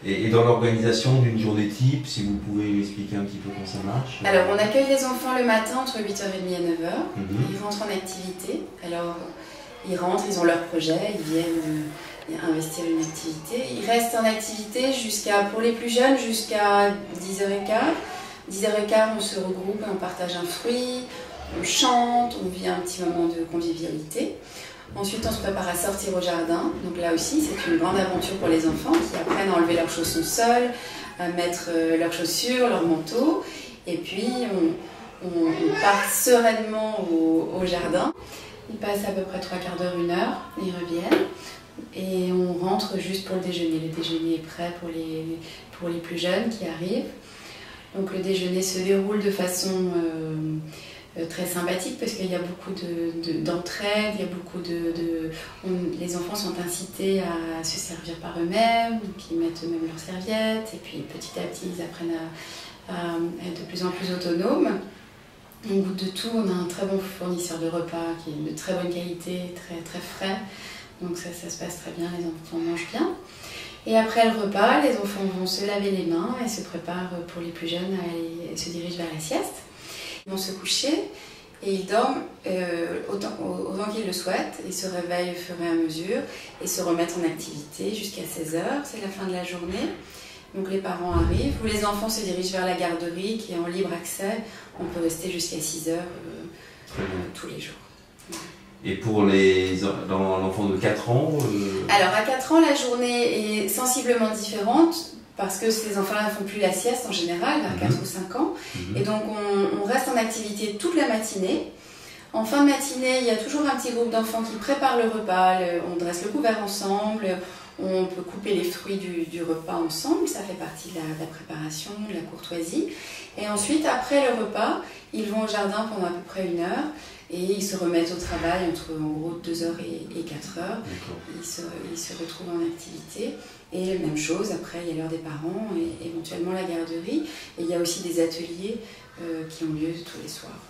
Et dans l'organisation d'une journée type, si vous pouvez m'expliquer un petit peu comment ça marche. Alors, on accueille les enfants le matin entre 8h30 et 9h. Ils rentrent en activité. Alors, ils rentrent, ils ont leur projet, ils viennent investir une activité. Ils restent en activité pour les plus jeunes, jusqu'à 10h15. 10h15, on se regroupe, on partage un fruit, on chante, on vit un petit moment de convivialité. Ensuite, on se prépare à sortir au jardin. Donc là aussi, c'est une grande aventure pour les enfants qui apprennent à enlever leurs chaussons seuls, à mettre leurs chaussures, leur manteau. Et puis, on part sereinement au jardin. Ils passent à peu près 3/4 d'heure, 1 heure, ils reviennent. Et on rentre juste pour le déjeuner. Le déjeuner est prêt pour les plus jeunes qui arrivent. Donc le déjeuner se déroule de façon très sympathique parce qu'il y a beaucoup d'entraide, il y a beaucoup les enfants sont incités à se servir par eux-mêmes, donc ils mettent eux-mêmes leurs serviettes et puis petit à petit ils apprennent à être de plus en plus autonomes. On goûte de tout, on a un très bon fournisseur de repas qui est de très bonne qualité, très, très frais, donc ça se passe très bien, les enfants mangent bien. Et après le repas, les enfants vont se laver les mains et se préparent pour les plus jeunes, et se dirigent vers la sieste. Ils vont se coucher et ils dorment autant qu'ils le souhaitent. Ils se réveillent au fur et à mesure et se remettent en activité jusqu'à 16h, c'est la fin de la journée. Donc les parents arrivent, ou les enfants se dirigent vers la garderie qui est en libre accès. On peut rester jusqu'à 6h tous les jours. Et pour l'enfant de 4 ans Alors à 4 ans, la journée est sensiblement différente. Parce que ces enfants-là ne font plus la sieste en général, vers 4 ou 5 ans. Et donc on reste en activité toute la matinée. En fin de matinée, il y a toujours un petit groupe d'enfants qui préparent le repas. On dresse le couvert ensemble, on peut couper les fruits du repas ensemble. Ça fait partie de la préparation, de la courtoisie. Et ensuite, après le repas, ils vont au jardin pendant à peu près 1 heure. Et ils se remettent au travail entre en gros 2h et 4h. Ils se retrouvent en activité. Et même chose, après il y a l'heure des parents et éventuellement la garderie. Et il y a aussi des ateliers qui ont lieu tous les soirs.